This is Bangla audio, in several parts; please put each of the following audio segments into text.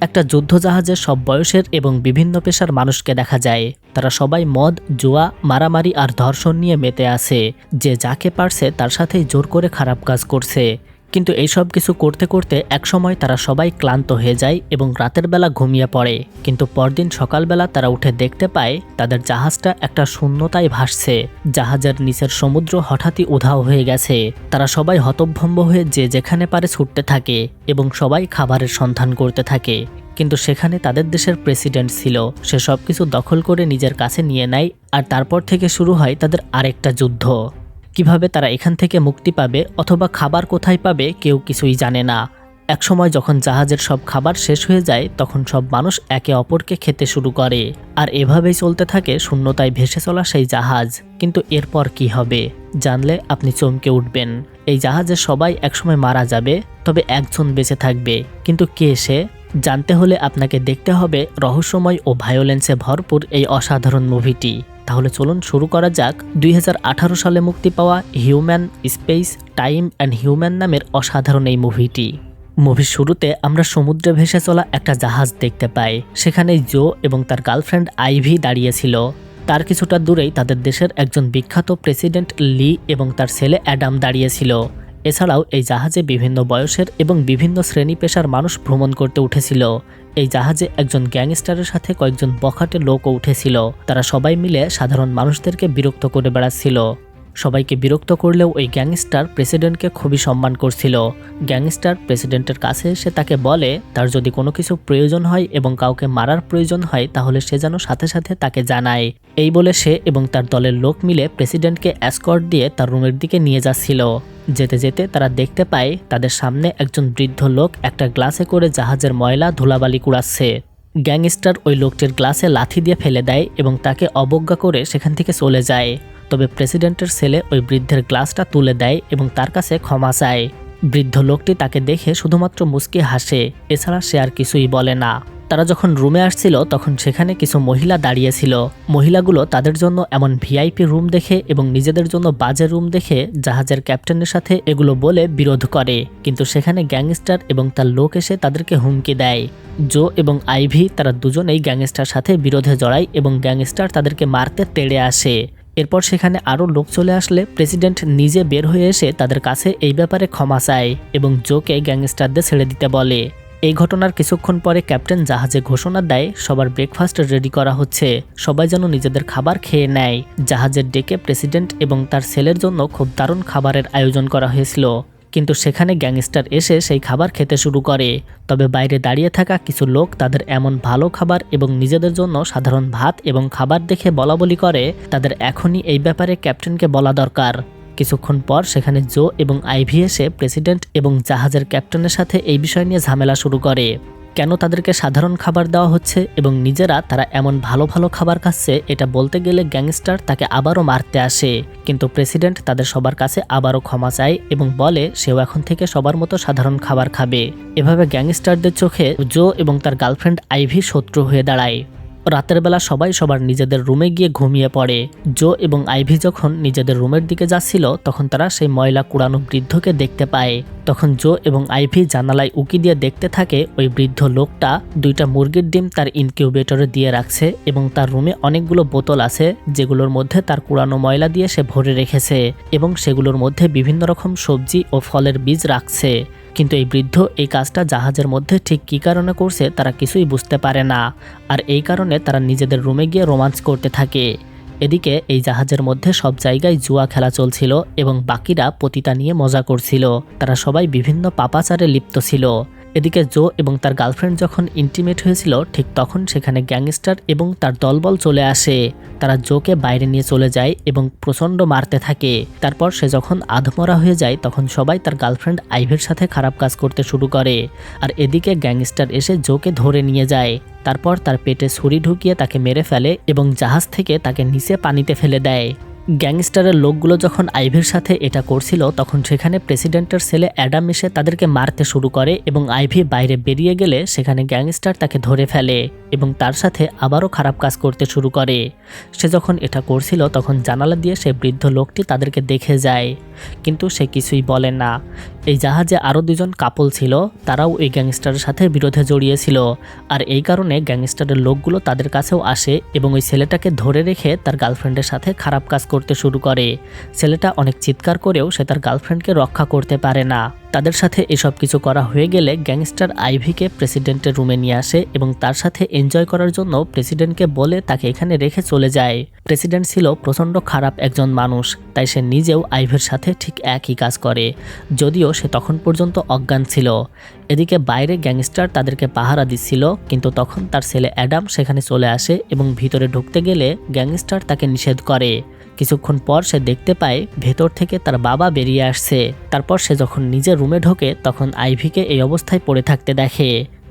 একটা যুদ্ধজাহাজে সব বয়সের এবং বিভিন্ন পেশার মানুষকে দেখা যায়। তারা সবাই মদ, জুয়া, মারামারি আর ধর্ষণ নিয়ে মেতে আছে। যে যাকে পারছে তার সাথেই জোর করে খারাপ কাজ করছে। কিন্তু এইসব কিছু করতে করতে একসময় তারা সবাই ক্লান্ত হয়ে যায় এবং রাতের বেলা ঘুমিয়ে পড়ে। কিন্তু পরদিন সকালবেলা তারা উঠে দেখতে পায় তাদের জাহাজটা একটা শূন্যতায় ভাসছে। জাহাজের নিচের সমুদ্র হঠাৎই উধাও হয়ে গেছে। তারা সবাই হতভম্ব হয়ে যে যেখানে পারে ছুটতে থাকে এবং সবাই খাবারের সন্ধান করতে থাকে। কিন্তু সেখানে তাদের দেশের প্রেসিডেন্ট ছিল। সে সবকিছু দখল করে নিজের কাছে নিয়ে নেয় আর তারপর থেকে শুরু হয় তাদের আরেকটা যুদ্ধ। কিভাবে তারা এখান থেকে মুক্তি পাবে অথবা খাবার কোথায় পাবে কেউ কিছুই জানে না। একসময় যখন জাহাজের সব খাবার শেষ হয়ে যায় তখন সব মানুষ একে অপরকে খেতে শুরু করে। আর এভাবেই চলতে থাকে শূন্যতায় ভেসে চলা সেই জাহাজ। কিন্তু এরপর কি হবে জানলে আপনি চমকে উঠবেন। এই জাহাজে সবাই একসময় মারা যাবে, তবে একজন বেঁচে থাকবে। কিন্তু কে সে? জানতে হলে আপনাকে দেখতে হবে রহস্যময় ও ভায়োলেন্সে ভরপুর এই অসাধারণ মুভিটি। তাহলে চলুন শুরু করা যাক 2018 সালে মুক্তি পাওয়া human, space, time and human নামের অসাধারণ এই মুভিটি। মুভির শুরুতে আমরা সমুদ্রে ভেসে চলা একটা জাহাজ দেখতে পাই। সেখানে জো এবং তার গার্লফ্রেন্ড আইভি দাঁড়িয়েছিল। তার কিছুটা দূরেই তাদের দেশের একজন বিখ্যাত প্রেসিডেন্ট লি এবং তার ছেলে অ্যাডাম দাঁড়িয়েছিল। এছাড়াও এই জাহাজে বিভিন্ন বয়সের এবং বিভিন্ন শ্রেণী পেশার মানুষ ভ্রমণ করতে উঠেছিল। এই জাহাজে একজন গ্যাংস্টারের সাথে কয়েকজন বখাটে লোকও উঠেছিল। তারা সবাই মিলে সাধারণ মানুষদেরকে বিরক্ত করে বেড়াচ্ছিল। সবাইকে বিরক্ত করলেও ওই গ্যাংস্টার প্রেসিডেন্টকে খুবই সম্মান করছিল। গ্যাংস্টার প্রেসিডেন্টের কাছে এসে তাকে বলে তার যদি কোনো কিছু প্রয়োজন হয় এবং কাউকে মারার প্রয়োজন হয় তাহলে সে যেন সাথে সাথে তাকে জানায়। এই বলে সে এবং তার দলের লোক মিলে প্রেসিডেন্টকে এসকর্ট দিয়ে তার রুমের দিকে নিয়ে যাচ্ছিল। যেতে যেতে তারা দেখতে পায় তাদের সামনে একজন বৃদ্ধ লোক একটা গ্লাসে করে জাহাজের ময়লা ধুলাবালি কুড়াচ্ছে। গ্যাংস্টার ওই লোকটির গ্লাসে লাথি দিয়ে ফেলে দেয় এবং তাকে অবজ্ঞা করে সেখান থেকে চলে যায়। তবে প্রেসিডেন্টের ছেলে ওই বৃদ্ধের গ্লাসটা তুলে দেয় এবং তার কাছে ক্ষমা চায়। বৃদ্ধ লোকটি তাকে দেখে শুধুমাত্র মুচকি হাসে, এছাড়া সে আর কিছুই বলে না। তারা যখন রুমে আসছিল তখন সেখানে কিছু মহিলা দাঁড়িয়েছিল। মহিলাগুলো তাদের জন্য এমন ভিআইপি রুম দেখে এবং নিজেদের জন্য বাজে রুম দেখে জাহাজের ক্যাপ্টেনের সাথে এগুলো বলে বিরোধ করে। কিন্তু সেখানে গ্যাংস্টার এবং তার লোক এসে তাদেরকে হুমকি দেয়। জো এবং আইভি তারা দুজনেই গ্যাংস্টার সাথে বিরোধে জড়ায় এবং গ্যাংস্টার তাদেরকে মারতে তেড়ে আসে। এরপর সেখানে আরও লোক চলে আসলে প্রেসিডেন্ট নিজে বের হয়ে এসে তাদের কাছে এই ব্যাপারে ক্ষমা চায় এবং জোকে গ্যাংস্টারদের ছেড়ে দিতে বলে। এই ঘটনার কিছুক্ষণ পরে ক্যাপ্টেন জাহাজে ঘোষণা দেয় সবার ব্রেকফাস্ট রেডি করা হচ্ছে, সবাই যেন নিজেদের খাবার খেয়ে নেয়। জাহাজের ডেকে প্রেসিডেন্ট এবং তার ছেলের জন্য খুব দারুণ খাবারের আয়োজন করা হয়েছিল। কিন্তু সেখানে গ্যাংস্টার এসে সেই খাবার খেতে শুরু করে। তবে বাইরে দাঁড়িয়ে থাকা কিছু লোক তাদের এমন ভালো খাবার এবং নিজেদের জন্য সাধারণ ভাত এবং খাবার দেখে বলাবলি করে তাদের এখনই এই ব্যাপারে ক্যাপ্টেনকে বলা দরকার। কিছুক্ষণ পর সেখানে জো এবং আইভি এসে প্রেসিডেন্ট এবং জাহাজের ক্যাপ্টেনের সাথে এই বিষয় নিয়ে ঝামেলা শুরু করে। কেন তাদেরকে সাধারণ খাবার দেওয়া হচ্ছে এবং নিজেরা তারা এমন ভালো ভালো খাবার খাচ্ছে এটা বলতে গেলে গ্যাংস্টার তাকে আবারও মারতে আসে। কিন্তু প্রেসিডেন্ট তাদের সবার কাছে আবারও ক্ষমা চায় এবং বলে সেও এখন থেকে সবার মতো সাধারণ খাবার খাবে। এভাবে গ্যাংস্টারদের চোখে জো এবং তার গার্লফ্রেন্ড আইভি শত্রু হয়ে দাঁড়ায়। রাতের বেলা সবাই সবার নিজেদের রুমে গিয়ে ঘুমিয়ে পড়ে। জো এবং আইভি যখন নিজেদের রুমের দিকে যাচ্ছিল তখন তারা সেই ময়লা কুড়ানো বৃদ্ধকে দেখতে পায়। তখন জো এবং আইভি জানালায় উকি দিয়ে দেখতে থাকে ওই বৃদ্ধ লোকটা 2টা মুরগির ডিম তার ইনকিউবেটরে দিয়ে রাখছে এবং তার রুমে অনেকগুলো বোতল আছে যেগুলোর মধ্যে তার কুড়ানো ময়লা দিয়ে সে ভরে রেখেছে এবং সেগুলোর মধ্যে বিভিন্ন রকম সবজি ও ফলের বীজ রাখছে। কিন্তু এই বৃদ্ধ এই কাজটা জাহাজের মধ্যে ঠিক কী কারণে করছে তারা কিছুই বুঝতে পারে না। আর এই কারণে তারা নিজেদের রুমে গিয়ে রোমান্স করতে থাকে। এদিকে এই জাহাজের মধ্যে সব জায়গায় জুয়া খেলা চলছিল এবং বাকিরা পতিতা নিয়ে মজা করছিল। তারা সবাই বিভিন্ন পাপাচারে লিপ্ত ছিল। এদিকে জো এবং তার গার্লফ্রেন্ড যখন ইন্টিমেট হয়েছিল ঠিক তখন সেখানে গ্যাংস্টার এবং তার দলবল চলে আসে। তারা জোকে বাইরে নিয়ে চলে যায় এবং প্রচণ্ড মারতে থাকে। তারপর সে যখন আধমরা হয়ে যায় তখন সবাই তার গার্লফ্রেন্ড আইভের সাথে খারাপ কাজ করতে শুরু করে। আর এদিকে গ্যাংস্টার এসে জোকে ধরে নিয়ে যায়। তারপর তার পেটে ছুরি ঢুকিয়ে তাকে মেরে ফেলে এবং জাহাজ থেকে তাকে নিচে পানিতে ফেলে দেয়। গ্যাংস্টারের লোকগুলো যখন আইভির সাথে এটা করছিল তখন সেখানে প্রেসিডেন্টের ছেলে অ্যাডাম এসে তাদেরকে মারতে শুরু করে এবং আইভি বাইরে বেরিয়ে গেলে সেখানে গ্যাংস্টার তাকে ধরে ফেলে এবং তার সাথে আবারও খারাপ কাজ করতে শুরু করে। সে যখন এটা করছিল তখন জানালা দিয়ে সে বৃদ্ধ লোকটি তাদেরকে দেখে যায়, কিন্তু সে কিছুই বলে না। এই জাহাজে আরও দুজন কাপল ছিল, তারাও এই গ্যাংস্টারের সাথে বিরোধে জড়িয়েছিল, আর এই কারণে গ্যাংস্টারের লোকগুলো তাদের কাছেও আসে এবং ওই ছেলেটাকে ধরে রেখে তার গার্লফ্রেন্ডের সাথে খারাপ কাজ করতে শুরু করে। ছেলেটা অনেক চিৎকার করেও সে তার গার্লফ্রেন্ডকে রক্ষা করতে পারে না। তাদের সাথে এসব কিছু করা হয়ে গেলে গ্যাংস্টার আইভিকে প্রেসিডেন্টের রুমে নিয়ে আসে এবং তার সাথে এনজয় করার জন্য প্রেসিডেন্টকে বলে তাকে এখানে রেখে চলে যায়। প্রেসিডেন্ট ছিল প্রচণ্ড খারাপ একজন মানুষ, তাই সে নিজেও আইভির সাথে ঠিক একই কাজ করে, যদিও সে তখন পর্যন্ত অজ্ঞান ছিল। এদিকে বাইরে গ্যাংস্টার তাদেরকে পাহারা দিচ্ছিল, কিন্তু তখন তার ছেলে অ্যাডাম সেখানে চলে আসে এবং ভিতরে ঢুকতে গেলে গ্যাংস্টার তাকে নিষেধ করে। কিছুক্ষণ পর সে দেখতে পায় ভেতর থেকে তার বাবা বেরিয়ে আসছে। তারপর সে যখন নিজের রুমে ঢোকে তখন আইভিকে এই অবস্থায় পড়ে থাকতে দেখে।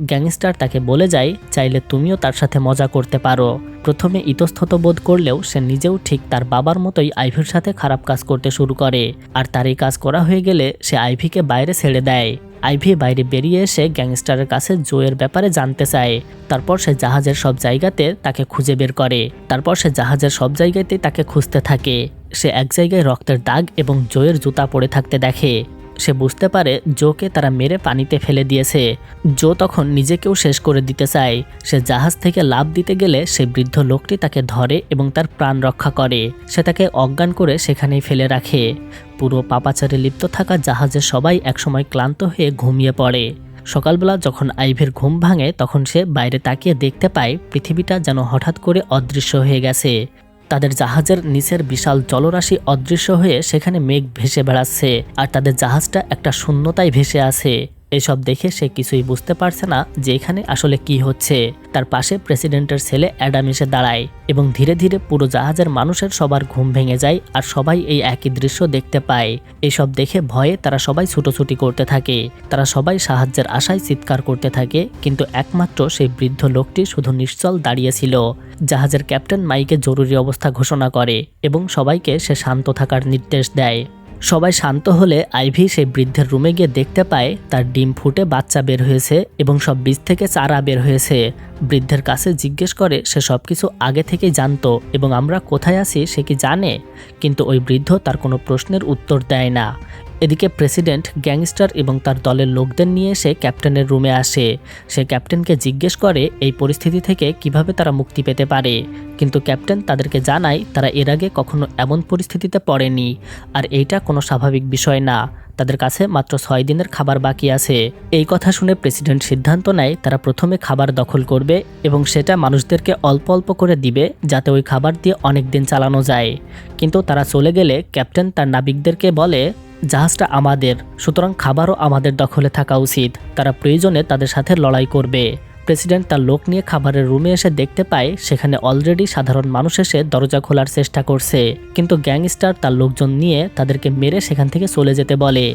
গ্যাংস্টার তাকে বলে যায় চাইলে তুমিও তার সাথে মজা করতে পারো। প্রথমে ইতস্তত বোধ করলেও সে নিজেও ঠিক তার বাবার মতোই আইভির সাথে খারাপ কাজ করতে শুরু করে, আর তার এই কাজ করা হয়ে গেলে সে আইভিকে বাইরে ছেড়ে দেয়। আইভি বাইরে বেরিয়ে এসে গ্যাংস্টারের কাছে জোয়ের ব্যাপারে জানতে চায়। তারপর সে জাহাজের সব জায়গাতে তাকে খুঁজে বের করে। তাকে খুঁজতে থাকে। সে এক জায়গায় রক্তের দাগ এবং জোয়ের জুতা পড়ে থাকতে দেখে। সে বুঝতে পারে জোকে তারা মেরে পানিতে ফেলে দিয়েছে। জো তখন নিজেকেও শেষ করে দিতে চায়। সে জাহাজ থেকে লাফ দিতে গেলে সেই বৃদ্ধ লোকটি তাকে ধরে এবং তার প্রাণ রক্ষা করে। সে তাকে অজ্ঞান করে সেখানেই ফেলে রাখে। পুরো পাপাচারে লিপ্ত থাকা জাহাজের সবাই একসময় ক্লান্ত হয়ে ঘুমিয়ে পড়ে। সকালবেলা যখন আইভির ঘুম ভাঙে তখন সে বাইরে তাকিয়ে দেখতে পায় পৃথিবীটা যেন হঠাৎ করে অদৃশ্য হয়ে গেছে। তাদের জাহাজের নিচের বিশাল জলরাশি অদৃশ্য হয়ে সেখানে মেঘ ভেসে বেড়াচ্ছে, আর তাদের জাহাজটা একটা শূন্যতায় ভেসে আছে। এসব দেখে সে কিছুই বুঝতে পারছে না যে এখানে আসলে কি হচ্ছে। তার পাশে প্রেসিডেন্টের ছেলে অ্যাডাম এসে দাঁড়ায় এবং ধীরে ধীরে পুরো জাহাজের মানুষের সবার ঘুম ভেঙে যায়, আর সবাই এই একই দৃশ্য দেখতে পায়। এসব দেখে ভয়ে তারা সবাই ছুটোছুটি করতে থাকে। তারা সবাই সাহায্যের আশায় চিৎকার করতে থাকে, কিন্তু একমাত্র সেই বৃদ্ধ লোকটি শুধু নিশ্চল দাঁড়িয়েছিল। জাহাজের ক্যাপ্টেন মাইকে জরুরি অবস্থা ঘোষণা করে এবং সবাইকে সে শান্ত থাকার নির্দেশ দেয়। সবাই শান্ত হলে আইভি সেই বৃদ্ধের রুমে গিয়ে দেখতে পায় তার ডিম ফুটে বাচ্চা বের হয়েছে এবং সব বীজ থেকে চারা বের হয়েছে। বৃদ্ধের কাছে জিজ্ঞেস করে সে সব কিছু আগে থেকেই জানতো এবং আমরা কোথায় আছি সে কি জানে, কিন্তু ওই বৃদ্ধ তার কোনো প্রশ্নের উত্তর দেয় না। এদিকে প্রেসিডেন্ট গ্যাংস্টার এবং তার দলের লোকদের নিয়ে এসে ক্যাপ্টেনের রুমে আসে। সে ক্যাপ্টেনকে জিজ্ঞেস করে এই পরিস্থিতি থেকে কিভাবে তারা মুক্তি পেতে পারে, কিন্তু ক্যাপ্টেন তাদেরকে জানায় তারা এর আগে কখনো এমন পরিস্থিতিতে পড়েনি, আর এইটা কোনো স্বাভাবিক বিষয় না। তাদের কাছে মাত্র 6 দিনের খাবার বাকি আছে। এই কথা শুনে প্রেসিডেন্ট সিদ্ধান্ত নেয় তারা প্রথমে খাবার দখল করবে এবং সেটা মানুষদেরকে অল্প অল্প করে দিবে যাতে ওই খাবার দিয়ে অনেক দিন চালানো যায়। কিন্তু তারা চলে গেলে ক্যাপ্টেন তার নাবিকদেরকে বলে জাহাজটা আমাদের, সুতরাং খাবারও আমাদের দখলে থাকা উচিত। তারা প্রয়োজনে তাদের সাথে লড়াই করবে। প্রেসিডেন্ট তার লোক নিয়ে খাবারের রুমে এসে দেখতে পায় সেখানে অলরেডি সাধারণ মানুষ এসে দরজা খোলার চেষ্টা করছে, কিন্তু গ্যাংস্টার তার লোকজন নিয়ে তাদেরকে মেরে সেখান থেকে চলে যেতে বলে।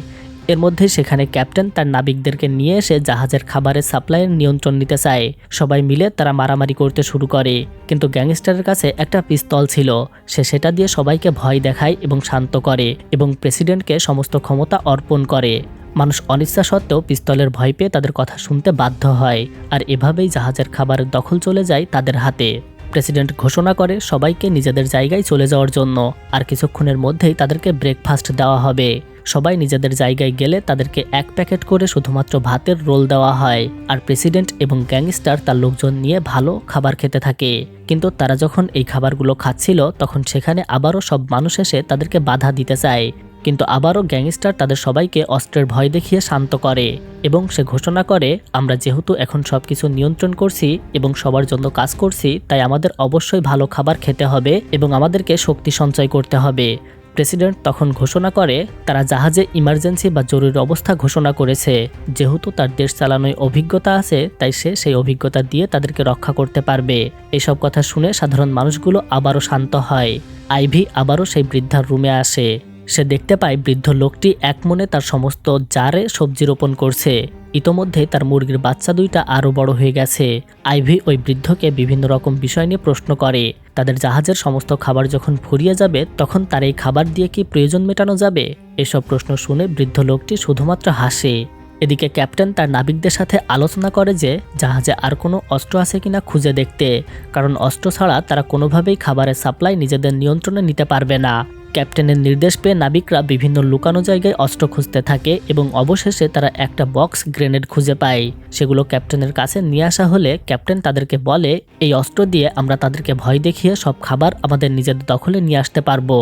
এর মধ্যে সেখানে ক্যাপ্টেন তার নাবিকদেরকে নিয়ে এসে জাহাজের খাবারের সাপ্লাইয়ের নিয়ন্ত্রণ নিতে চায়। সবাই মিলে তারা মারামারি করতে শুরু করে, কিন্তু গ্যাংস্টারের কাছে একটা পিস্তল ছিল। সে সেটা দিয়ে সবাইকে ভয় দেখায় এবং শান্ত করে এবং প্রেসিডেন্টকে সমস্ত ক্ষমতা অর্পণ করে। মানুষ অনিচ্ছা সত্ত্বেও পিস্তলের ভয় পেয়ে তাদের কথা শুনতে বাধ্য হয়, আর এভাবেই জাহাজের খাবারের দখল চলে যায় তাদের হাতে। প্রেসিডেন্ট ঘোষণা করে সবাইকে নিজেদের জায়গায় চলে যাওয়ার জন্য, আর কিছুক্ষণের মধ্যেই তাদেরকে ব্রেকফাস্ট দেওয়া হবে। সবাই নিজেদের জায়গায় গেলে তাদেরকে 1 প্যাকেট করে শুধুমাত্র ভাতের রোল দেওয়া হয়, আর প্রেসিডেন্ট এবং গ্যাংস্টার তার লোকজন নিয়ে ভালো খাবার খেতে থাকে। কিন্তু তারা যখন এই খাবারগুলো খাচ্ছিল তখন সেখানে আবারও সব মানুষ এসে তাদেরকে বাধা দিতে চায়, কিন্তু আবারও গ্যাংস্টার তাদের সবাইকে অস্ত্রের ভয় দেখিয়ে শান্ত করে এবং সে ঘোষণা করে আমরা যেহেতু এখন সবকিছু নিয়ন্ত্রণ করছি এবং সবার জন্য কাজ করছি, তাই আমাদের অবশ্যই ভালো খাবার খেতে হবে এবং আমাদেরকে শক্তি সঞ্চয় করতে হবে। প্রেসিডেন্ট তখন ঘোষণা করে তারা জাহাজে ইমার্জেন্সি বা জরুরি অবস্থা ঘোষণা করেছে। যেহেতু তার দেশ চালানোয় অভিজ্ঞতা আছে তাই সে সেই অভিজ্ঞতা দিয়ে তাদেরকে রক্ষা করতে পারবে। এসব কথা শুনে সাধারণ মানুষগুলো আবারও শান্ত হয়। আইভি আবারও সেই বৃদ্ধার রুমে আসে। সে দেখতে পায় বৃদ্ধ লোকটি এক মনে তার সমস্ত জারে সবজি রোপণ করছে। ইতোমধ্যে তার মুরগির বাচ্চা দুইটা আরও বড় হয়ে গেছে। আইভি ওই বৃদ্ধকে বিভিন্ন রকম বিষয় নিয়ে প্রশ্ন করে। তাদের জাহাজের সমস্ত খাবার যখন ফুরিয়ে যাবে তখন তার এই খাবার দিয়ে কি প্রয়োজন মেটানো যাবে? এসব প্রশ্ন শুনে বৃদ্ধ লোকটি শুধুমাত্র হাসে। এদিকে ক্যাপ্টেন তার নাবিকদের সাথে আলোচনা করে যে জাহাজে আর কোনো অস্ত্র আছে কিনা খুঁজে দেখতে, কারণ অস্ত্র ছাড়া তারা কোনোভাবেই খাবারের সাপ্লাই নিজেদের নিয়ন্ত্রণে নিতে পারবে না। ক্যাপ্টেনের নির্দেশ পেয়ে নাবিকরা বিভিন্ন লুকানো জায়গায় অস্ত্র খুঁজতে থাকে এবং অবশেষে তারা একটা বক্স গ্রেনেড খুঁজে পায়। সেগুলো ক্যাপ্টেনের কাছে নিয়ে আসা হলে ক্যাপ্টেন তাদেরকে বলে, এই অস্ত্র দিয়ে আমরা তাদেরকে ভয় দেখিয়ে সব খাবার আমাদের নিজেদের দখলে নিয়ে আসতে পারবো।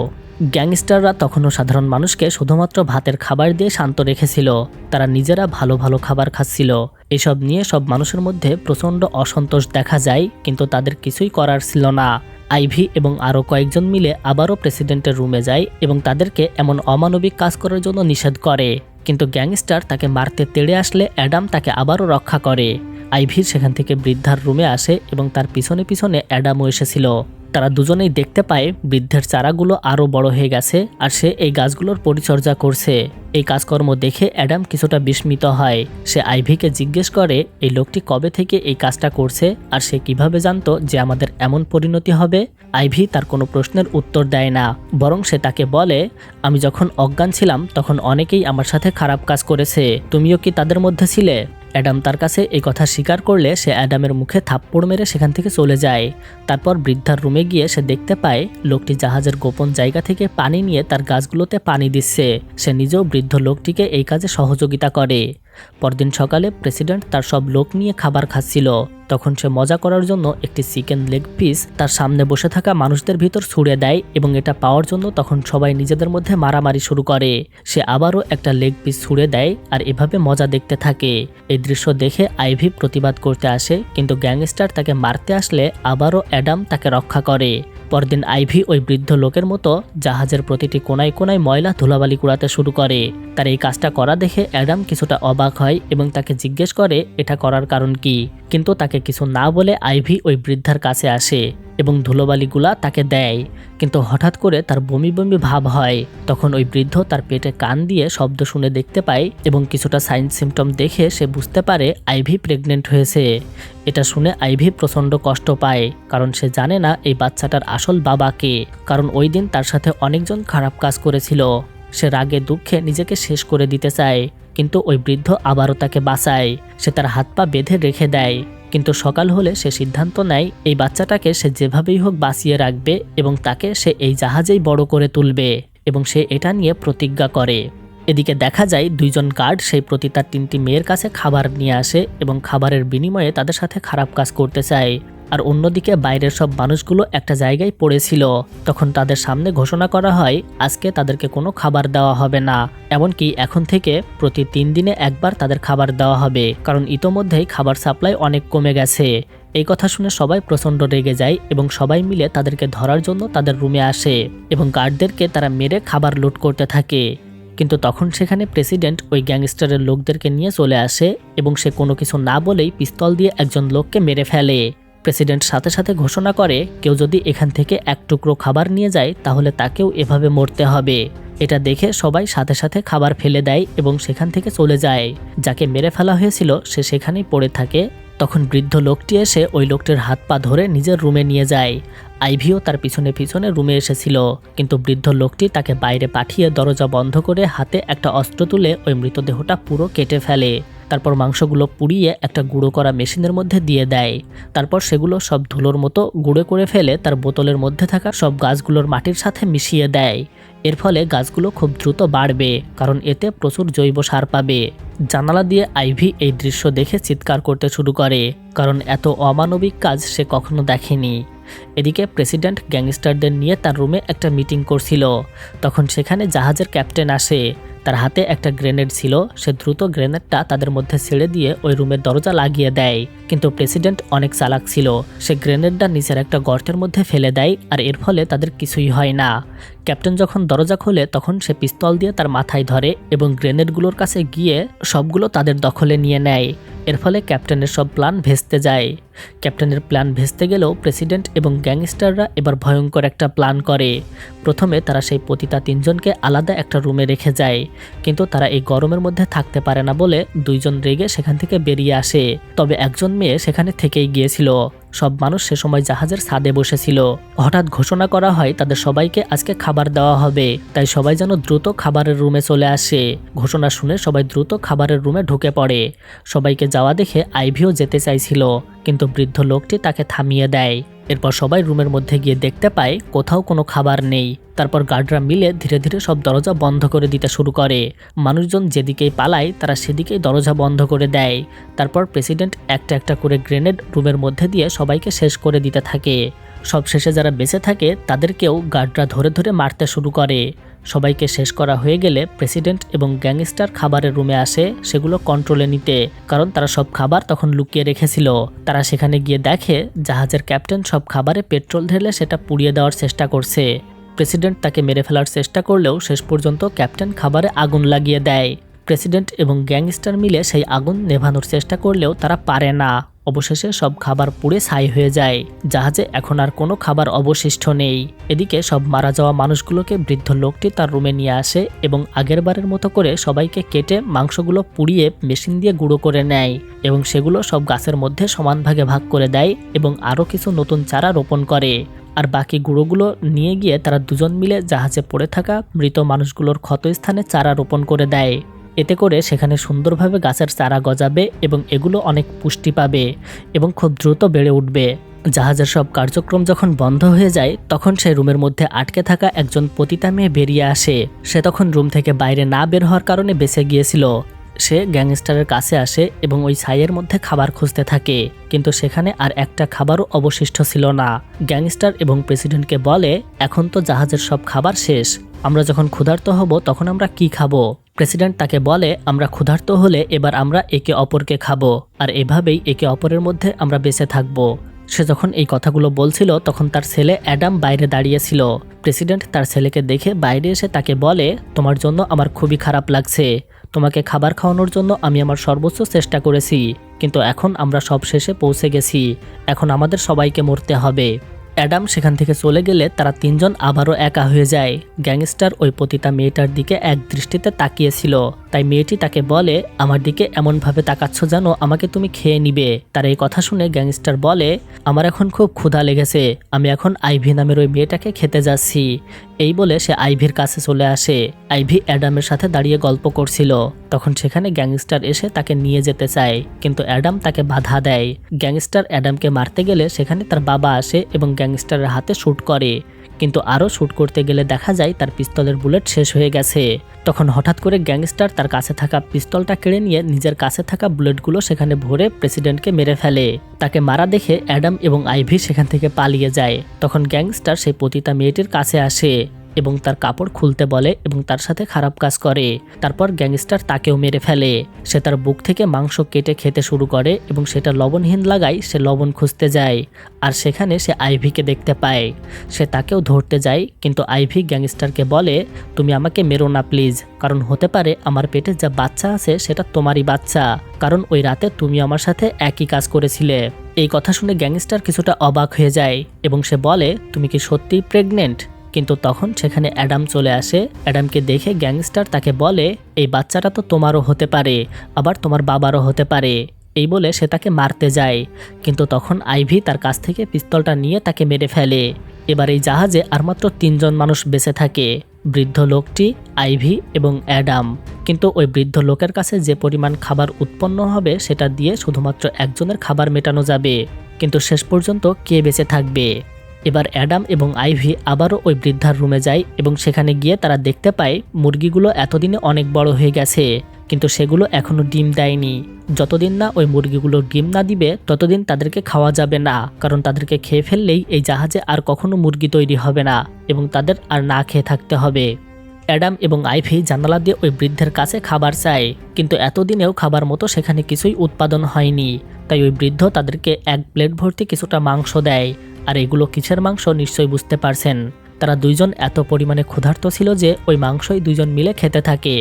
গ্যাংস্টাররা তখনও সাধারণ মানুষকে শুধুমাত্র ভাতের খাবার দিয়ে শান্ত রেখেছিল। তারা নিজেরা ভালো ভালো খাবার খাচ্ছিল। এসব নিয়ে সব মানুষের মধ্যে প্রচণ্ড অসন্তোষ দেখা যায়, কিন্তু তাদের কিছুই করার ছিল না। আইভি এবং আরও কয়েকজন মিলে আবারও প্রেসিডেন্টের রুমে যায় এবং তাদেরকে এমন অমানবিক কাজ করার জন্য নিষেধ করে, কিন্তু গ্যাংস্টার তাকে মারতে তেড়ে আসলে অ্যাডাম তাকে আবারও রক্ষা করে। আইভি সেখান থেকে বৃদ্ধার রুমে আসে এবং তার পিছনে পিছনে অ্যাডামও এসেছিল। তারা দুজনেই দেখতে পায় বৃদ্ধের চারাগুলো আরও বড় হয়ে গেছে আর সে এই গাছগুলোর পরিচর্যা করছে। এই কাজকর্ম দেখে অ্যাডাম কিছুটা বিস্মিত হয়। সে আইভিকে জিজ্ঞেস করে এই লোকটি কবে থেকে এই কাজটা করছে আর সে কিভাবে জানতো যে আমাদের এমন পরিণতি হবে। আইভি তার কোনো প্রশ্নের উত্তর দেয় না, বরং সে তাকে বলে, আমি যখন অজ্ঞান ছিলাম তখন অনেকেই আমার সাথে খারাপ কাজ করেছে, তুমিও কি তাদের মধ্যে ছিলে? অ্যাডাম তার কাছে এই কথা স্বীকার করলে সে অ্যাডামের মুখে থাপ্পড় মেরে সেখান থেকে চলে যায়। তারপর বৃদ্ধার রুমে গিয়ে সে দেখতে পায় লোকটি জাহাজের গোপন জায়গা থেকে পানি নিয়ে তার গাছগুলোতে পানি দিচ্ছে। সে নিজেও বৃদ্ধ লোকটিকে এই কাজে সহযোগিতা করে। পরদিন সকালে প্রেসিডেন্ট তার সব লোক নিয়ে খাবার খাচ্ছিল। তখন সে মজা করার জন্য একটি চিকেন লেগ পিস তার সামনে বসে থাকা মানুষদের ভিতর ছুঁড়ে দেয় এবং এটা পাওয়ার জন্য তখন সবাই নিজেদের মধ্যে মারামারি শুরু করে। সে আবারও একটা লেগ পিস ছুঁড়ে দেয় আর এভাবে মজা দেখতে থাকে। এই দৃশ্য দেখে আইভি প্রতিবাদ করতে আসে, কিন্তু গ্যাংস্টার তাকে মারতে আসলে আবারও অ্যাডাম তাকে রক্ষা করে। পরদিন আইভি ওই বৃদ্ধ লোকের মতো জাহাজের প্রতিটি কোনায় কোনায় ময়লা ধুলাবালি কুড়াতে শুরু করে। তার এই কাজটা করা দেখে অ্যাডাম কিছুটা অবাক হয় এবং তাকে জিজ্ঞেস করে এটা করার কারণ কি, কিন্তু তাকে কিছু না বলে আইভি ওই বৃদ্ধার কাছে আসে এবং ধুলোবালিগুলা তাকে দেয়। কিন্তু হঠাৎ করে তার বমি বমি ভাব হয়। তখন ওই বৃদ্ধ তার পেটে কান দিয়ে শব্দ শুনে দেখতে পায় এবং কিছুটা সাইন সিমটম দেখে সে বুঝতে পারে আইভি প্রেগনেন্ট হয়েছে। এটা শুনে আইভি প্রচণ্ড কষ্ট পায়, কারণ সে জানে না এই বাচ্চাটার আসল বাবা কে, কারণ ওই দিন তার সাথে অনেকজন খারাপ কাজ করেছিল। সে রাগে দুঃখে নিজেকে শেষ করে দিতে চায়, কিন্তু ওই বৃদ্ধ আবারও তাকে বাঁচায়। সে তার হাত পা বেঁধে রেখে দেয়, কিন্তু সকাল হলে সে সিদ্ধান্ত নেয় এই বাচ্চাটাকে সে যেভাবেই হোক বাঁচিয়ে রাখবে এবং তাকে সে এই জাহাজেই বড় করে তুলবে, এবং সে এটা নিয়ে প্রতিজ্ঞা করে। এদিকে দেখা যায় দুইজন গার্ড সেই প্রতি তার 3টি মেয়ের কাছে খাবার নিয়ে আসে এবং খাবারের বিনিময়ে তাদের সাথে খারাপ কাজ করতে চায়। আর অন্যদিকে বাইরের সব মানুষগুলো একটা জায়গায় পড়েছিল। তখন তাদের সামনে ঘোষণা করা হয় আজকে তাদেরকে কোনো খাবার দেওয়া হবে না, এমনকি এখন থেকে প্রতি 3 দিনে একবার তাদের খাবার দেওয়া হবে, কারণ ইতোমধ্যেই খাবার সাপ্লাই অনেক কমে গেছে। এই কথা শুনে সবাই প্রচণ্ড রেগে যায় এবং সবাই মিলে তাদেরকে ধরার জন্য তাদের রুমে আসে এবং গার্ডদেরকে তারা মেরে খাবার লুট করতে থাকে। কিন্তু তখন সেখানে প্রেসিডেন্ট ওই গ্যাংস্টারের লোকদেরকে নিয়ে চলে আসে এবং সে কোনো কিছু না বলেই পিস্তল দিয়ে একজন লোককে মেরে ফেলে। প্রেসিডেন্ট সাথে সাথে ঘোষণা করে কেউ যদি এখান থেকে এক টুকরো খাবার নিয়ে যায় তাহলে তাকেও এভাবে মরতে হবে। এটা দেখে সবাই সাথে সাথে খাবার ফেলে দেয় এবং সেখান থেকে চলে যায়। যাকে মেরে ফেলা হয়েছিল সে সেখানেই পড়ে থাকে। তখন বৃদ্ধ লোকটি এসে ওই লোকটির হাত পা ধরে নিজের রুমে নিয়ে যায়। আইভিও তার পিছনে পিছনে রুমে এসেছিল, কিন্তু বৃদ্ধ লোকটি তাকে বাইরে পাঠিয়ে দরজা বন্ধ করে হাতে একটা অস্ত্র তুলে ওই মৃতদেহটা পুরো কেটে ফেলে। তারপর মাংসগুলো পুড়িয়ে একটা গুঁড়ো করা মেশিনের মধ্যে দিয়ে দেয়। তারপর সেগুলো সব ধুলোর মতো গুঁড়ো করে ফেলে তার বোতলের মধ্যে থাকা সব গাছগুলোর মাটির সাথে মিশিয়ে দেয়। এর ফলে গাছগুলো খুব দ্রুত বাড়বে, কারণ এতে প্রচুর জৈব সার পাবে। জানালা দিয়ে আইভি এই দৃশ্য দেখে চিৎকার করতে শুরু করে, কারণ এত অমানবিক কাজ সে কখনো দেখেনি। এদিকে প্রেসিডেন্ট গ্যাংস্টারদের নিয়ে তার রুমে একটা মিটিং করছিল। তখন সেখানে জাহাজের ক্যাপ্টেন আসে। তার হাতে একটা গ্রেনেড ছিল। সে দ্রুত গ্রেনেডটা তাদের মধ্যে ছেড়ে দিয়ে ওই রুমের দরজা লাগিয়ে দেয়, কিন্তু প্রেসিডেন্ট অনেক চালাক ছিল। সে গ্রেনেডটা নিচের একটা গর্তের মধ্যে ফেলে দেয় আর এর ফলে তাদের কিছুই হয় না। ক্যাপ্টেন যখন দরজা খোলে তখন সে পিস্তল দিয়ে তার মাথায় ধরে এবং গ্রেনেডগুলোর কাছে গিয়ে সবগুলো তাদের দখলে নিয়ে নেয়। এর ফলে ক্যাপ্টেনের সব প্ল্যান ভেস্তে যায়। ক্যাপ্টেনের প্ল্যান ভেস্তে গেলেও প্রেসিডেন্ট এবং গ্যাংস্টাররা এবার ভয়ঙ্কর একটা প্ল্যান করে। প্রথমে তারা সেই পতিতা 3 জনকে আলাদা একটা রুমে রেখে যায়, কিন্তু তারা এই গরমের মধ্যে থাকতে পারে না বলে 2 জন রেগে সেখান থেকে বেরিয়ে আসে। তবে একজন মেয়ে সেখানে থেকেই গিয়েছিল। সব মানুষ সে সময় জাহাজের ছাদে বসেছিল। হঠাৎ ঘোষণা করা হয় তাদের সবাইকে আজকে খাবার দেওয়া হবে, তাই সবাই যেন দ্রুত খাবারের রুমে চলে আসে। ঘোষণা শুনে সবাই দ্রুত খাবারের রুমে ঢুকে পড়ে। সবাইকে যাওয়া দেখে আইভিও যেতে চাইছিল, কিন্তু বৃদ্ধ লোকটি তাকে থামিয়ে দেয়। এরপর সবাই রুমের মধ্যে গিয়ে দেখতে পায় কোথাও কোনো খাবার নেই। তারপর গার্ডরা মিলে ধীরে ধীরে সব দরজা বন্ধ করে দিতে শুরু করে। মানুষজন যেদিকেই পালায় তারা সেদিকেই দরজা বন্ধ করে দেয়। তারপর প্রেসিডেন্ট একটা একটা করে গ্রেনেড রুমের মধ্যে দিয়ে সবাইকে শেষ করে দিতে থাকে। সব শেষে যারা বেঁচে থাকে তাদেরকেও গার্ডরা ধরে ধরে মারতে শুরু করে। সবাইকে শেষ করা হয়ে গেলে প্রেসিডেন্ট এবং গ্যাংস্টার খাবারের রুমে আসে সেগুলো কন্ট্রোলে নিতে, কারণ তারা সব খাবার তখন লুকিয়ে রেখেছিল। তারা সেখানে গিয়ে দেখে জাহাজের ক্যাপ্টেন সব খাবারে পেট্রোল ঢেলে সেটা পুড়িয়ে দেওয়ার চেষ্টা করছে। প্রেসিডেন্ট তাকে মেরে ফেলার চেষ্টা করলেও শেষ পর্যন্ত ক্যাপ্টেন খাবারে আগুন লাগিয়ে দেয়। প্রেসিডেন্ট এবং গ্যাংস্টার মিলে সেই আগুন নেভানোর চেষ্টা করলেও তারা পারে না। অবশেষে সব খাবার পুড়ে ছাই হয়ে যায়। জাহাজে এখন আর কোনো খাবার অবশিষ্ট নেই। এদিকে সব মারা যাওয়া মানুষগুলোকে বৃদ্ধ লোকটি তার রুমে নিয়ে আসে এবং আগেরবারের মতো করে সবাইকে কেটে মাংসগুলো পুড়িয়ে মেশিন দিয়ে গুঁড়ো করে নেয় এবং সেগুলো সব গাছের মধ্যে সমান ভাগে ভাগ করে দেয় এবং আরও কিছু নতুন চারা রোপণ করে। আর বাকি গুঁড়োগুলো নিয়ে গিয়ে তারা 2 জন মিলে জাহাজে পড়ে থাকা মৃত মানুষগুলোর ক্ষতস্থানে চারা রোপণ করে দেয়। এতে করে সেখানে সুন্দরভাবে গাছের চারা গজাবে এবং এগুলো অনেক পুষ্টি পাবে এবং খুব দ্রুত বেড়ে উঠবে। জাহাজের সব কার্যক্রম যখন বন্ধ হয়ে যায় তখন সে রুমের মধ্যে আটকে থাকা একজন পতিতা মেয়ে বেরিয়ে আসে। সে তখন রুম থেকে বাইরে না বের হওয়ার কারণে বেঁচে গিয়েছিল। সে গ্যাংস্টারের কাছে আসে এবং ওই ছাইয়ের মধ্যে খাবার খুঁজতে থাকে, কিন্তু সেখানে আর একটা খাবারও অবশিষ্ট ছিল না। গ্যাংস্টার এবং প্রেসিডেন্টকে বলে, এখন তো জাহাজের সব খাবার শেষ, আমরা যখন ক্ষুধার্ত হব তখন আমরা কি খাবো? প্রেসিডেন্ট তাকে বলে, আমরা ক্ষুধার্ত হলে এবার আমরা একে অপরকে খাবো, আর এভাবেই একে অপরের মধ্যে আমরা বেঁচে থাকবো। সে যখন এই কথাগুলো বলছিল তখন তার ছেলে অ্যাডাম বাইরে দাঁড়িয়েছিল। প্রেসিডেন্ট তার ছেলেকে দেখে বাইরে এসে তাকে বলে, তোমার জন্য আমার খুবই খারাপ লাগছে। তোমাকে খাবার খাওয়ানোর জন্য আমি আমার সর্বোচ্চ চেষ্টা করেছি, কিন্তু এখন আমরা সব শেষে পৌঁছে গেছি। এখন আমাদের সবাইকে মরতে হবে। অ্যাডাম সেখান থেকে চলে গেলে তারা 3 জন আবারও একা হয়ে যায়। গ্যাংস্টার ওই পতিতা মেয়েটার দিকে এক দৃষ্টিতে তাকিয়েছিল, তাই মেয়েটি তাকে বলে, আমার দিকে এমনভাবে তাকাচ্ছ যেন আমাকে তুমি খেয়ে নিবে। তার এই কথা শুনে গ্যাংস্টার বলে, আমার এখন খুব ক্ষুধা লেগেছে, আমি এখন আইভি নামের ওই মেয়েটাকে খেতে যাচ্ছি। এই বলে সে আইভির কাছে চলে আসে। আইভি অ্যাডামের সাথে দাঁড়িয়ে গল্প করছিল। তখন সেখানে গ্যাংস্টার এসে তাকে নিয়ে যেতে চায়, কিন্তু অ্যাডাম তাকে বাধা দেয়। গ্যাংস্টার অ্যাডামকে মারতে গেলে সেখানে তার বাবা আসে এবং গ্যাংস্টারের হাতে শ্যুট করে, কিন্তু আরও শ্যুট করতে গেলে দেখা যায় তার পিস্তলের বুলেট শেষ হয়ে গেছে। তখন হঠাৎ করে গ্যাংস্টার তার কাছে থাকা পিস্তলটা কেড়ে নিয়ে নিজের কাছে থাকা বুলেটগুলো সেখানে ভরে প্রেসিডেন্টকে মেরে ফেলে। তাকে মারা দেখে অ্যাডাম এবং আইভি সেখান থেকে পালিয়ে যায়। তখন গ্যাংস্টার সেই পতিতা মেয়েটির কাছে আসে এবং তার কাপড় খুলতে বলে এবং তার সাথে খারাপ কাজ করে। তারপর গ্যাংস্টার তাকেও মেরে ফেলে। সে তার বুক থেকে মাংস কেটে খেতে শুরু করে এবং সেটা লবণহীন লাগায় সে লবণ খুঁজতে যায়, আর সেখানে সে আইভিকে দেখতে পায়। সে তাকেও ধরতে যায়, কিন্তু আইভি গ্যাংস্টারকে বলে, তুমি আমাকে মেরো না প্লিজ, কারণ হতে পারে আমার পেটে যা বাচ্চা আছে সেটা তোমারই বাচ্চা, কারণ ওই রাতে তুমি আমার সাথে একই কাজ করেছিলে। এই কথা শুনে গ্যাংস্টার কিছুটা অবাক হয়ে যায় এবং সে বলে, তুমি কি সত্যিই প্রেগনেন্ট? কিন্তু তখন সেখানে অ্যাডাম চলে আসে। অ্যাডামকে দেখে গ্যাংস্টার তাকে বলে, এই বাচ্চাটা তো তোমারও হতে পারে, আবার তোমার বাবারও হতে পারে। এই বলে সে তাকে মারতে যায়, কিন্তু তখন আইভি তার কাছ থেকে পিস্তলটা নিয়ে তাকে মেরে ফেলে। এবার এই জাহাজে আর মাত্র 3 জন মানুষ বেঁচে থাকে, বৃদ্ধ লোকটি, আইভি এবং অ্যাডাম। কিন্তু ওই বৃদ্ধ লোকের কাছে যে পরিমাণ খাবার উৎপন্ন হবে সেটা দিয়ে শুধুমাত্র একজনের খাবার মেটানো যাবে, কিন্তু শেষ পর্যন্ত কে বেঁচে থাকবে? এবার অ্যাডাম এবং আইভি আবারও ওই বৃদ্ধার রুমে যায় এবং সেখানে গিয়ে তারা দেখতে পায় মুরগিগুলো এতদিনে অনেক বড় হয়ে গেছে, কিন্তু সেগুলো এখনো ডিম দেয়নি। যতদিন না ওই মুরগিগুলো ডিম না দিবে ততদিন তাদেরকে খাওয়া যাবে না, কারণ তাদেরকে খেয়ে ফেললেই এই জাহাজে আর কখনো মুরগি তৈরি হবে না এবং তাদের আর না খেয়ে থাকতে হবে। অ্যাডাম এবং আইভি জানালা দিয়ে ওই বৃদ্ধের কাছে খাবার চায়, কিন্তু এতদিনেও খাবার মতো সেখানে কিছুই উৎপাদন হয়নি। তাই ওই বৃদ্ধ তাদেরকে এক প্লেট ভর্তি কিছুটা মাংস দেয়। আর এগুলো কিসের মাংস নিশ্চয়ই বুঝতে পারছেন, তারা দুইজন এত পরিমাণে ক্ষুধার্ত ছিল যে ওই মাংসই দুইজন মিলে খেতে থাকে।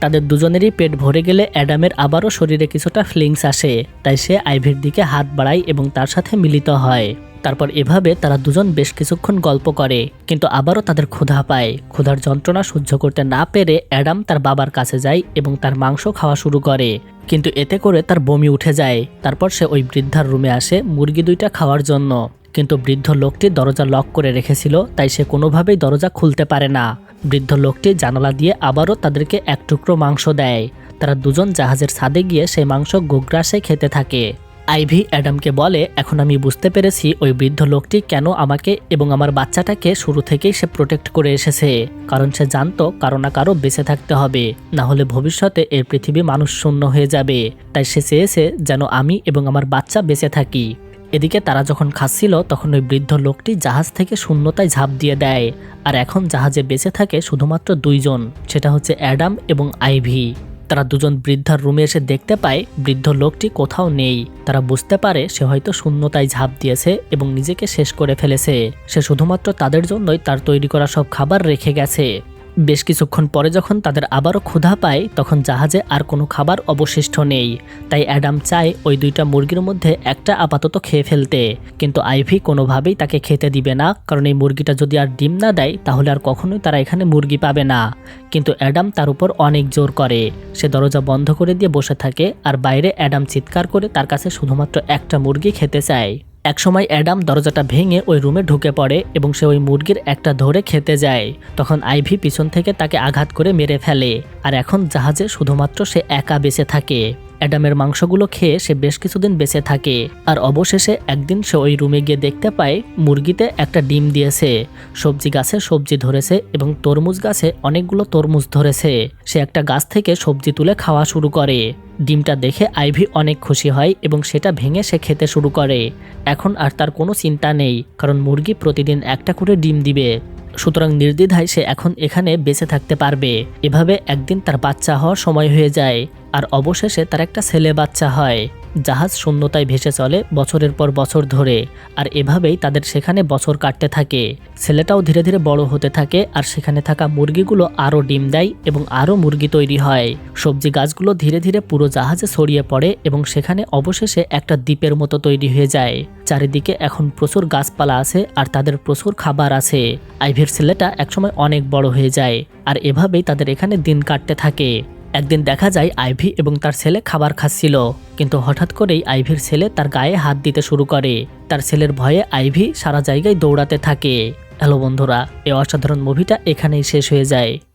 তাদের দুজনেরই পেট ভরে গেলে অ্যাডামের আবারও শরীরে কিছুটা ফিলিংস আসে, তাই সে আইভির দিকে হাত বাড়ায় এবং তার সাথে মিলিত হয়। তারপর এভাবে তারা দুজন বেশ কিছুক্ষণ গল্প করে, কিন্তু আবারও তাদের ক্ষুধা পায়। ক্ষুধার যন্ত্রণা সহ্য করতে না পেরে অ্যাডাম তার বাবার কাছে যায় এবং তার মাংস খাওয়া শুরু করে, কিন্তু এতে করে তার বমি উঠে যায়। তারপর সে ওই বৃদ্ধার রুমে আসে মুরগি দুইটা খাওয়ার জন্য, কিন্তু বৃদ্ধ লোকটি দরজা লক করে রেখেছিল, তাই সে কোনোভাবেই দরজা খুলতে পারে না। বৃদ্ধ লোকটি জানালা দিয়ে আবারও তাদেরকে এক টুকরো মাংস দেয়। তারা দুজন জাহাজের ছাদে গিয়ে সেই মাংস গোগ্রাসে খেতে থাকে। আইভি অ্যাডামকে বলে, এখন আমি বুঝতে পেরেছি ওই বৃদ্ধ লোকটি কেন আমাকে এবং আমার বাচ্চাটাকে শুরু থেকেই সে প্রোটেক্ট করে এসেছে, কারণ সে জানতো কারো না কারো বেঁচে থাকতে হবে, না হলে ভবিষ্যতে এই পৃথিবী মানুষ শূন্য হয়ে যাবে। তাই সে চেয়েছে যেন আমি এবং আমার বাচ্চা বেঁচে থাকি। এদিকে তারা যখন খাচ্ছিল তখন ওই বৃদ্ধ লোকটি জাহাজ থেকে শূন্যতায় ঝাঁপ দিয়ে দেয়, আর এখন জাহাজে বেঁচে থাকে শুধুমাত্র দুইজন, সেটা হচ্ছে অ্যাডাম এবং আইভি। তারা দুজন বৃদ্ধার রুমে এসে দেখতে পায় বৃদ্ধ লোকটি কোথাও নেই। তারা বুঝতে পারে সে হয়তো শূন্যতায় ঝাঁপ দিয়েছে এবং নিজেকে শেষ করে ফেলেছে। সে শুধুমাত্র তাদের জন্যই তার তৈরি করা সব খাবার রেখে গেছে। বেশ কিছুক্ষণ পরে যখন তাদের আবারও ক্ষুধা পায় তখন জাহাজে আর কোনো খাবার অবশিষ্ট নেই, তাই অ্যাডাম চায় ওই দুইটা মুরগির মধ্যে একটা আপাতত খেয়ে ফেলতে, কিন্তু আইভি কোনোভাবেই তাকে খেতে দিবে না, কারণ এই মুরগিটা যদি আর ডিম না দেয় তাহলে আর কখনোই তারা এখানে মুরগি পাবে না। কিন্তু অ্যাডাম তার উপর অনেক জোর করে। সে দরজা বন্ধ করে দিয়ে বসে থাকে, আর বাইরে অ্যাডাম চিৎকার করে তার কাছে শুধুমাত্র একটা মুরগি খেতে চায়। একসময় অ্যাডাম দরজাটা ভেঙে ওই রুমে ঢুকে পড়ে এবং সে ওই মুরগির একটা ধরে খেতে যায়। তখন আইভি পিছন থেকে তাকে আঘাত করে মেরে ফেলে, আর এখন জাহাজে শুধুমাত্র সে একা বেঁচে থাকে। অ্যাডামের মাংসগুলো খেয়ে সে বেশ কিছুদিন বেঁচে থাকে, আর অবশেষে একদিন সে ওই রুমে গিয়ে দেখতে পায় মুরগিতে একটা ডিম দিয়েছে। সবজি গাছে সবজি ধরেছে এবং তরমুজ গাছে অনেকগুলো তরমুজ ধরেছে। সে একটা গাছ থেকে সবজি তুলে খাওয়া শুরু করে। ডিমটা দেখে আইভি অনেক খুশি হয় এবং সেটা ভেঙে সে খেতে শুরু করে। এখন আর তার কোনো চিন্তা নেই, কারণ মুরগি প্রতিদিন একটা করে ডিম দিবে, সুতরাং নির্দ্বিধায় সে এখন এখানে বেঁচে থাকতে পারবে। এভাবে একদিন তার বাচ্চা হওয়ার সময় হয়ে যায়, আর অবশেষে তার একটা ছেলে বাচ্চা হয়। জাহাজ শূন্যতায় ভেসে চলে বছরের পর বছর ধরে, আর এভাবেই তাদের সেখানে বছর কাটতে থাকে। ছেলেটাও ধীরে ধীরে বড় হতে থাকে, আর সেখানে থাকা মুরগিগুলো আরও ডিম দেয় এবং আরও মুরগি তৈরি হয়। সবজি গাছগুলো ধীরে ধীরে পুরো জাহাজে ছড়িয়ে পড়ে এবং সেখানে অবশেষে একটা দ্বীপের মতো তৈরি হয়ে যায়। চারিদিকে এখন প্রচুর গাছপালা আছে আর তাদের প্রচুর খাবার আছে। আইভির ছেলেটা একসময় অনেক বড় হয়ে যায়, আর এভাবেই তাদের এখানে দিন কাটতে থাকে। একদিন দেখা যায় আইভি এবং তার ছেলে খাবার খাচ্ছিল, কিন্তু হঠাৎ করেই আইভির ছেলে তার গায়ে হাত দিতে শুরু করে। তার ছেলের ভয়ে আইভি সারা জায়গায় দৌড়াতে থাকে। হ্যালো বন্ধুরা, এই অসাধারণ মুভিটা এখানেই শেষ হয়ে যায়।